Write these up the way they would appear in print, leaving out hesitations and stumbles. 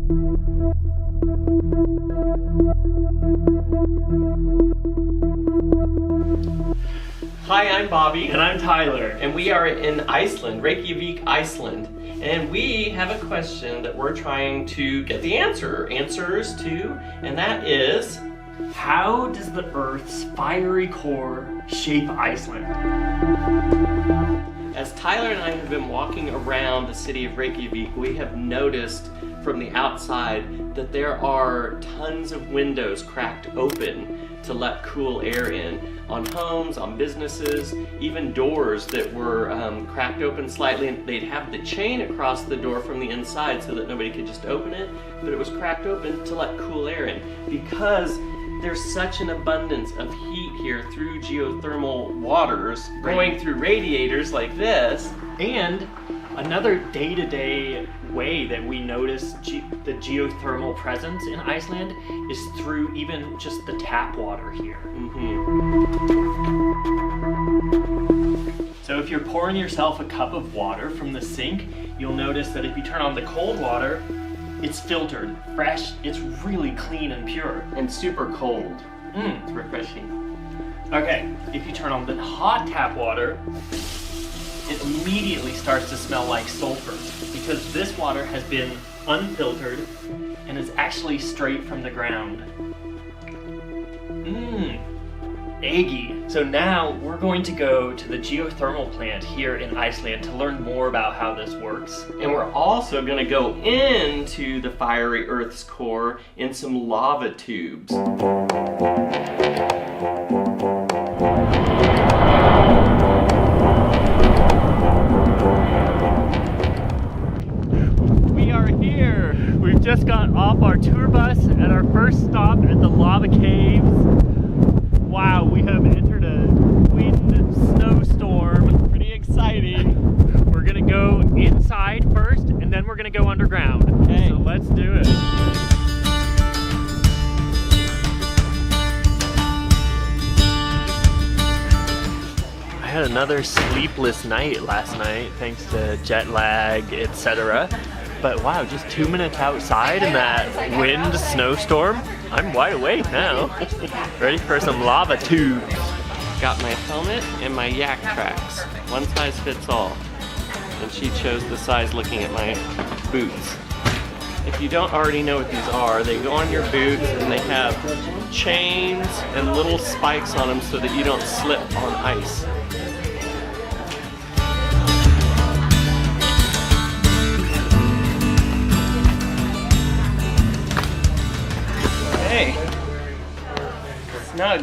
Hi, I'm Bobby. And I'm Tyler. And we are in Iceland, Reykjavik, Iceland. And we have a question that we're trying to get the answers to, and that is, how does the Earth's fiery core shape Iceland? As Tyler and I have been walking around the city of Reykjavik, we have noticed from the outside that there are tons of windows cracked open to let cool air in on homes, on businesses, even doors that were cracked open slightly, and they'd have the chain across the door from the inside so that nobody could just open it, but it was cracked open to let cool air in because there's such an abundance of heat here through geothermal waters going through radiators like this. And another day-to-day way that we notice the geothermal presence in Iceland is through even just the tap water here. So if you're pouring yourself a cup of water from the sink, you'll notice that if you turn on the cold water, it's filtered, fresh, it's really clean and pure. And super cold. It's refreshing. Okay, if you turn on the hot tap water, it immediately starts to smell like sulfur because this water has been unfiltered and is actually straight from the ground. Eggy. So now we're going to go to the geothermal plant here in Iceland to learn more about how this works. And we're also going to go into the fiery Earth's core in some lava tubes. We are here. We've just got off our tour bus at our first stop at the lava caves. Wow, we have entered a wind snowstorm. Pretty exciting. We're gonna go inside first and then we're gonna go underground. Okay. So let's do it. I had another sleepless night last night thanks to jet lag, etc. But wow, just 2 minutes outside in that wind snowstorm, I'm wide awake now. Ready for some lava tubes. Got my helmet and my yak tracks. One size fits all. And she chose the size looking at my boots. If you don't already know what these are, they go on your boots and they have chains and little spikes on them so that you don't slip on ice. Hey, snug.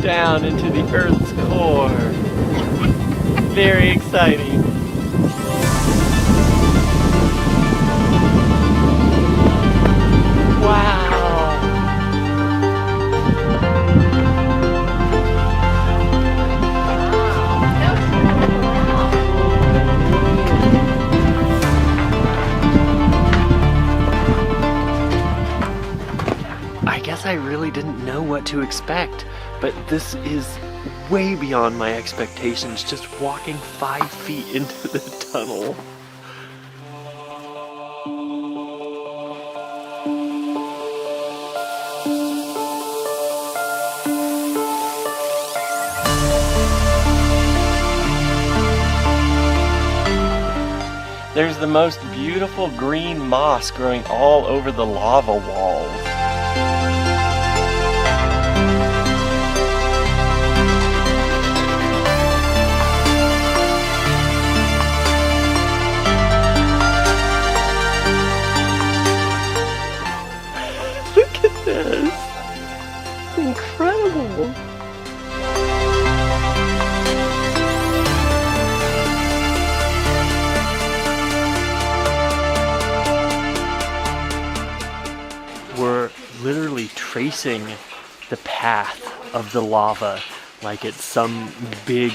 Down into the Earth's core. Very exciting. Wow. I really didn't know what to expect, but this is way beyond my expectations, just walking 5 feet into the tunnel. There's the most beautiful green moss growing all over the lava walls. Incredible! We're literally tracing the path of the lava like it's some big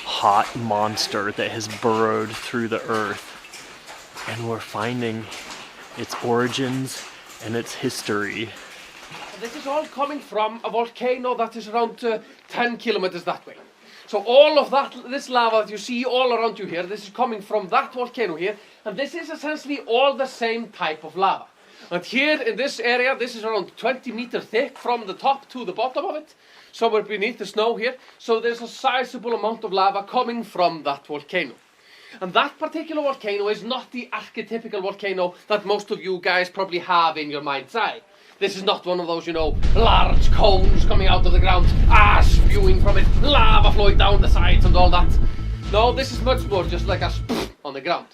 hot monster that has burrowed through the earth. And we're finding its origins and its history. This is all coming from a volcano that is around 10 kilometers that way. So all of this lava that you see all around you here, this is coming from that volcano here, and this is essentially all the same type of lava. And here in this area, this is around 20 meters thick from the top to the bottom of it, somewhere beneath the snow here. So there's a sizable amount of lava coming from that volcano. And that particular volcano is not the archetypical volcano that most of you guys probably have in your mind's eye. This is not one of those, you know, large cones coming out of the ground, ash spewing from it, lava flowing down the sides and all that. No, this is much more just like a on the ground.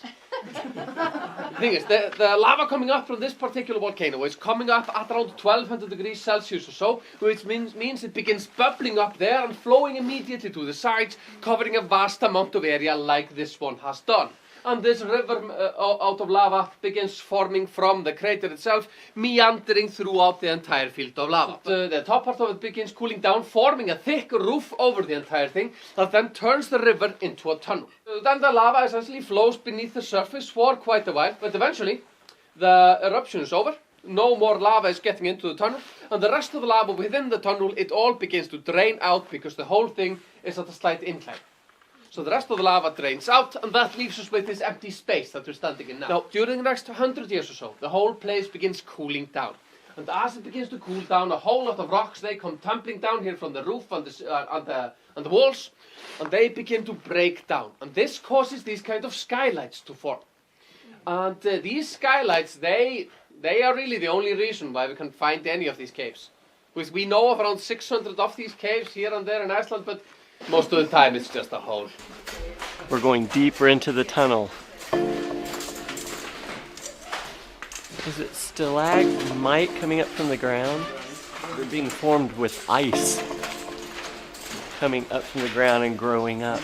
The thing is, the lava coming up from this particular volcano is coming up at around 1200 degrees Celsius or so, which means it begins bubbling up there and flowing immediately to the sides, covering a vast amount of area like this one has done. And this river out of lava begins forming from the crater itself, meandering throughout the entire field of lava. The top part of it begins cooling down, forming a thick roof over the entire thing that then turns the river into a tunnel. Then the lava essentially flows beneath the surface for quite a while, but eventually the eruption is over. No more lava is getting into the tunnel, and the rest of the lava within the tunnel, it all begins to drain out because the whole thing is at a slight incline. So the rest of the lava drains out, and that leaves us with this empty space that we're standing in now. Now, during the next 100 years or so, the whole place begins cooling down. And as it begins to cool down, a whole lot of rocks, they come tumbling down here from the roof and the walls, and they begin to break down. And this causes these kind of skylights to form. And these skylights, they are really the only reason why we can find any of these caves. Because we know of around 600 of these caves here and there in Iceland, but most of the time it's just a hole. We're going deeper into the tunnel. Is it stalagmite coming up from the ground? They're being formed with ice coming up from the ground and growing up.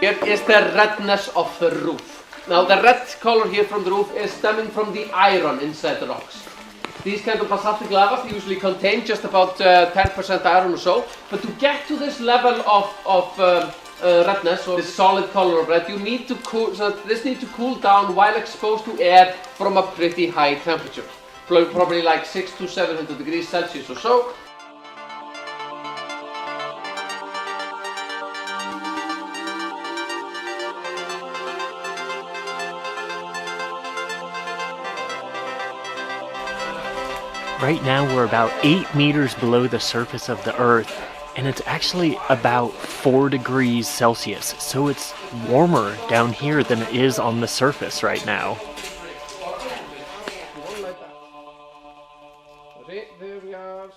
Here is the redness of the roof. Now the red color here from the roof is stemming from the iron inside the rocks. These kind of basaltic lavas usually contain just about 10% iron or so, but to get to this level of redness, or this solid color of red, you need to cool, so this needs to cool down while exposed to air from a pretty high temperature, probably like 600 to 700 degrees Celsius or so. Right now we're about 8 meters below the surface of the Earth, and it's actually about 4 degrees Celsius, so it's warmer down here than it is on the surface right now. There we are.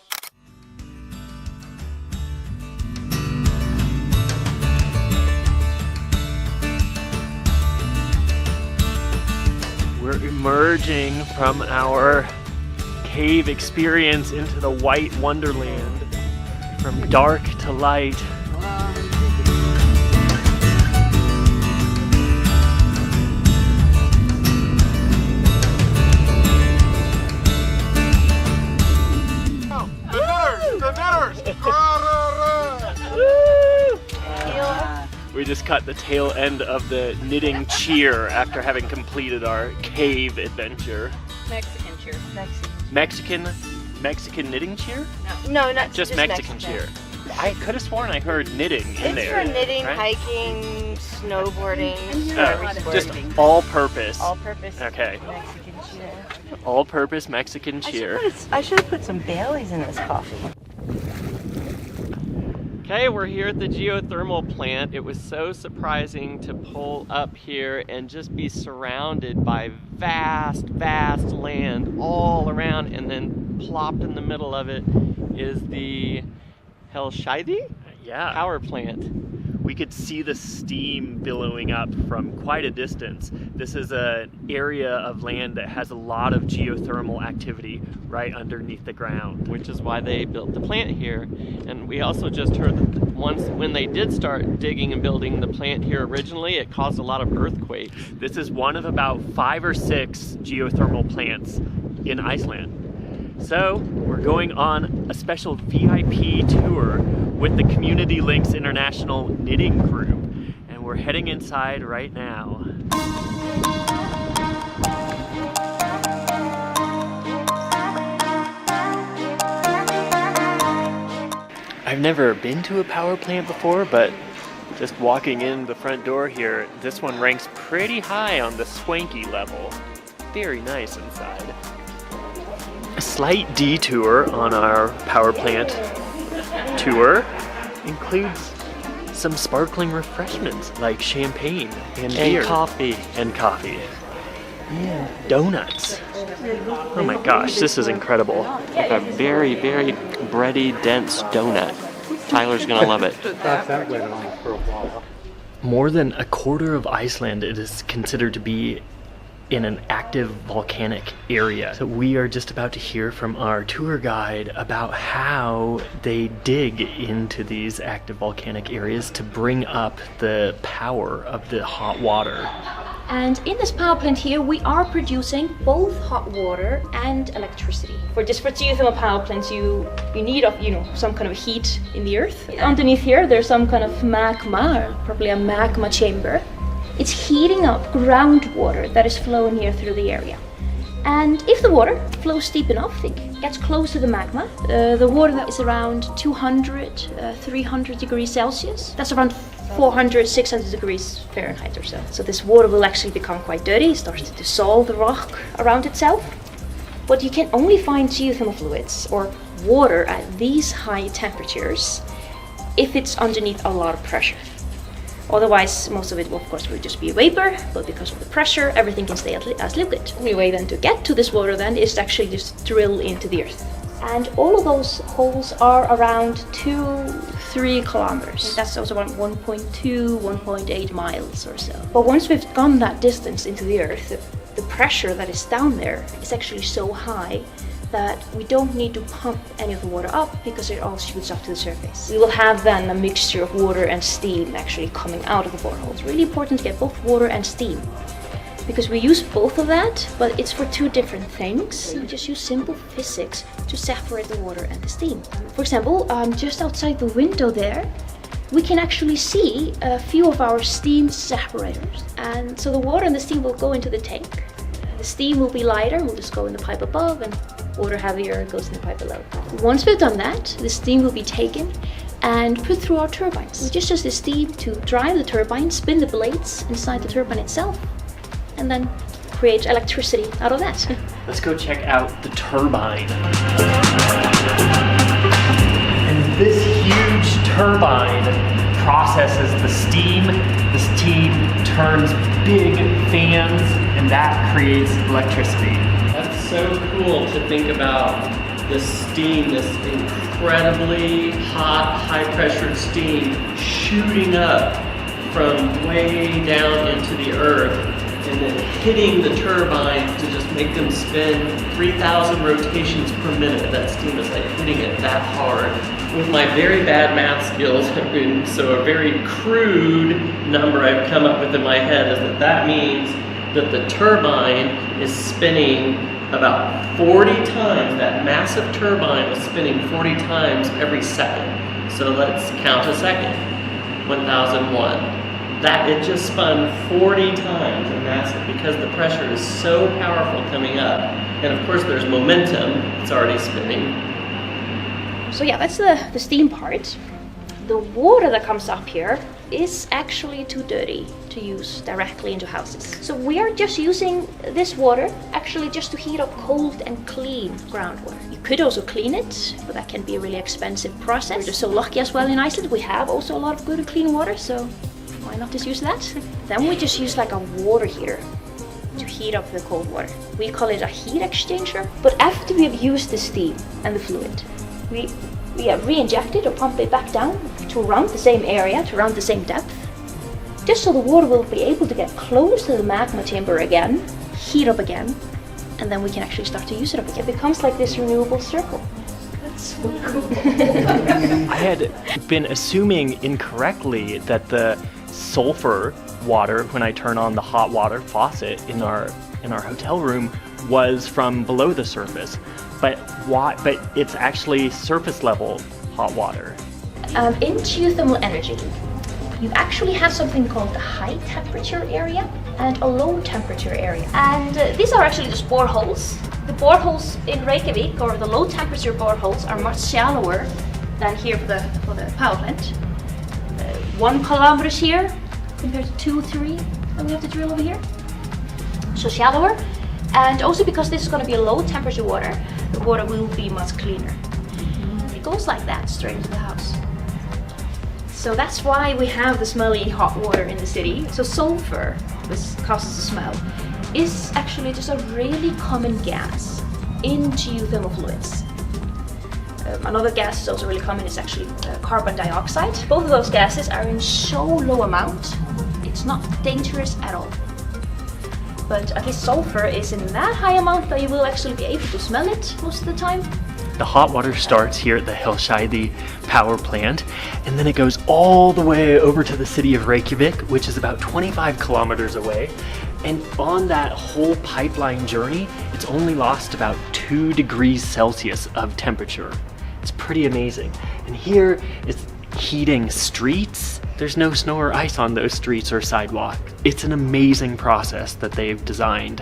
We're emerging from our cave experience into the white wonderland, from dark to light. We just caught the tail end of the knitting cheer after having completed our cave adventure. Mexican cheer. Mexican knitting cheer? No, not just Mexican cheer. I could have sworn I heard knitting in there. It's for knitting, right? hiking, snowboarding, just all purpose. All purpose. Okay. Mexican cheer. All purpose Mexican cheer. I should have put some Baileys in this coffee. Okay, we're here at the geothermal plant. It was so surprising to pull up here and just be surrounded by vast, vast land all around, and then plopped in the middle of it is the Hellisheiði power plant. We could see the steam billowing up from quite a distance. This is an area of land that has a lot of geothermal activity right underneath the ground. Which is why they built the plant here. And we also just heard that when they did start digging and building the plant here originally, it caused a lot of earthquakes. This is one of about 5 or 6 geothermal plants in Iceland. So we're going on a special VIP tour with the Community Links International Knitting Group, and we're heading inside right now. I've never been to a power plant before, but just walking in the front door here, this one ranks pretty high on the swanky level. Very nice inside. A slight detour on our power plant tour includes some sparkling refreshments like champagne and beer. Coffee. And coffee. Yeah. Donuts. Oh my gosh, this is incredible. Like a very, very bready, dense donut. Tyler's gonna love it. More than a quarter of Iceland is considered to be in an active volcanic area. So we are just about to hear from our tour guide about how they dig into these active volcanic areas to bring up the power of the hot water. And in this power plant here, we are producing both hot water and electricity. For geothermal power plants, you need some kind of heat in the earth. Underneath here, there's some kind of magma, or probably a magma chamber. It's heating up groundwater that is flowing here through the area. And if the water flows deep enough, it gets close to the magma. The water that is around 200, 300 degrees Celsius. That's around 400, 600 degrees Fahrenheit or so. So this water will actually become quite dirty, start to dissolve the rock around itself. But you can only find geothermal fluids or water at these high temperatures if it's underneath a lot of pressure. Otherwise, most of it, of course, will just be vapor, but because of the pressure, everything can stay as liquid. The only way then to get to this water then is to actually just drill into the earth. And all of those holes are around 2-3 kilometers. That's also around 1.2, 1.8 miles or so. But once we've gone that distance into the earth, the pressure that is down there is actually so high that we don't need to pump any of the water up because it all shoots up to the surface. We will have then a mixture of water and steam actually coming out of the borehole. It's really important to get both water and steam because we use both of that, but it's for two different things. We just use simple physics to separate the water and the steam. For example, just outside the window there, we can actually see a few of our steam separators. And so the water and the steam will go into the tank. The steam will be lighter, will just go in the pipe above, and water heavier goes in the pipe below. Once we've done that, the steam will be taken and put through our turbines. We just use the steam to drive the turbine, spin the blades inside the turbine itself, and then create electricity out of that. Let's go check out the turbine. And this huge turbine processes the steam. The steam turns big fans, and that creates electricity. That's so cool to think about this steam, this incredibly hot, high-pressured steam shooting up from way down into the earth and then hitting the turbines to just make them spin 3,000 rotations per minute. That steam is like hitting it that hard. With my very bad math skills, so a very crude number I've come up with in my head is that means that the turbine is spinning about 40 times. That massive turbine is spinning 40 times every second. So let's count a second. 1001. That it just spun 40 times, and that's because the pressure is so powerful coming up. And of course there's momentum, it's already spinning. So yeah, that's the steam part. The water that comes up here is actually too dirty to use directly into houses. So we are just using this water actually just to heat up cold and clean groundwater. You could also clean it, but that can be a really expensive process. We're just so lucky as well in Iceland. We have also a lot of good and clean water, so why not just use that? Then we just use like a water heater to heat up the cold water. We call it a heat exchanger. But after we have used the steam and the fluid, we re-inject it or pump it back down to around the same area, to around the same depth, just so the water will be able to get close to the magma chamber again, heat up again, and then we can actually start to use it up again. It becomes like this renewable circle. That's so cool. I had been assuming incorrectly that the sulfur water, when I turn on the hot water faucet in our hotel room, was from below the surface. But why? But it's actually surface level hot water. In geothermal energy, you actually have something called the high temperature area and a low temperature area. And these are actually just boreholes. The boreholes in Reykjavik, or the low temperature boreholes, are much shallower than here for the power plant. 1 kilometer here compared to 2, 3 that we have to drill over here. So shallower. And also because this is going to be a low temperature water, the water will be much cleaner. It goes like that straight into the house. So that's why we have the smelly hot water in the city. So sulfur, which causes the smell, is actually just a really common gas in geothermal fluids. Another gas is also really common, is actually carbon dioxide. Both of those gases are in so low amount, it's not dangerous at all. But at least sulfur is in that high amount that you will actually be able to smell it most of the time. The hot water starts here at the Hellisheiði power plant, and then it goes all the way over to the city of Reykjavik, which is about 25 kilometers away. And on that whole pipeline journey, it's only lost about 2 degrees Celsius of temperature. It's pretty amazing. And here it's heating streets. There's no snow or ice on those streets or sidewalk. It's an amazing process that they've designed.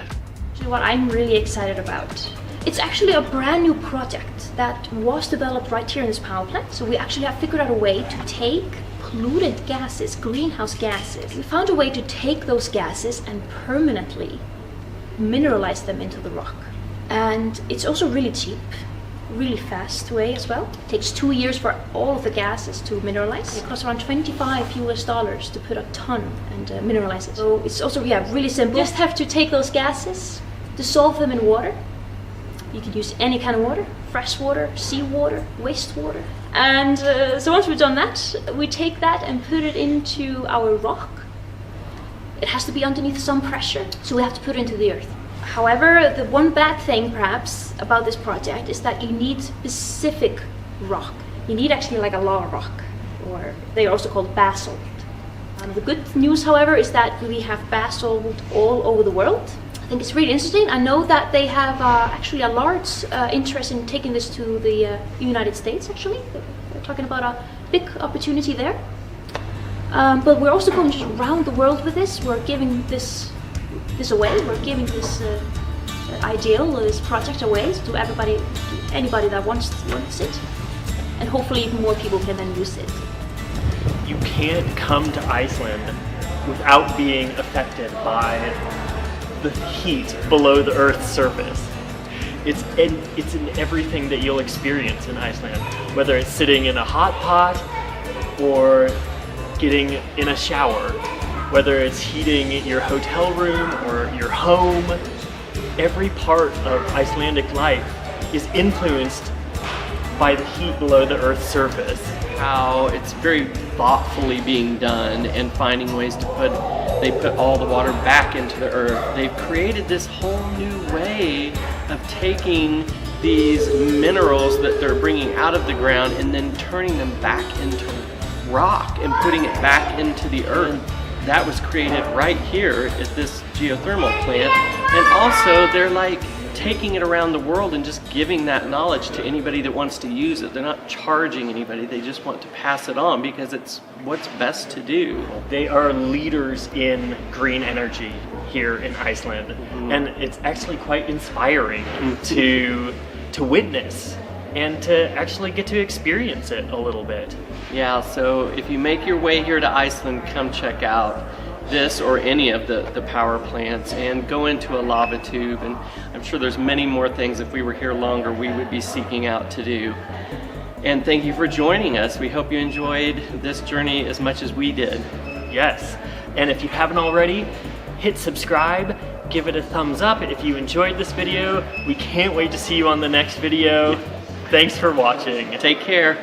What I'm really excited about, it's actually a brand new project that was developed right here in this power plant. So we actually have figured out a way to take pollutant gases, greenhouse gases. We found a way to take those gases and permanently mineralize them into the rock. And it's also really cheap, really fast way as well. It takes 2 years for all of the gases to mineralize. It costs around $25 to put a ton and mineralize it. So it's also, yeah, really simple. You just have to take those gases, dissolve them in water. You can use any kind of water, fresh water, seawater, wastewater. And so once we've done that, we take that and put it into our rock. It has to be underneath some pressure, so we have to put it into the earth. However, the one bad thing perhaps about this project is that you need specific rock. You need actually like a lava rock, or they are also called basalt. The good news, however, is that we have basalt all over the world. I think it's really interesting. I know that they have actually a large interest in taking this to the United States, actually. They're talking about a big opportunity there. But we're also going just around the world with this. We're giving this away. We're giving this this project away to everybody, to anybody that wants it. And hopefully even more people can then use it. You can't come to Iceland without being affected by the heat below the Earth's surface. It's in everything that you'll experience in Iceland, whether it's sitting in a hot pot or getting in a shower, whether it's heating your hotel room or your home. Every part of Icelandic life is influenced by the heat below the Earth's surface. How it's very thoughtfully being done and finding ways to they put all the water back into the earth. They've created this whole new way of taking these minerals that they're bringing out of the ground and then turning them back into rock and putting it back into the earth. That was created right here at this geothermal plant. And also they're like taking it around the world and just giving that knowledge to anybody that wants to use it. They're not charging anybody, they just want to pass it on because it's what's best to do. They are leaders in green energy here in Iceland, and it's actually quite inspiring to witness and to actually get to experience it a little bit. Yeah, so if you make your way here to Iceland, come check out this or any of the power plants and go into a lava tube, and I'm sure there's many more things if we were here longer we would be seeking out to do. And thank you for joining us. We hope you enjoyed this journey as much as we did. Yes, and if you haven't already, hit subscribe, give it a thumbs up if you enjoyed this video. We can't wait to see you on the next video. Thanks for watching. Take care.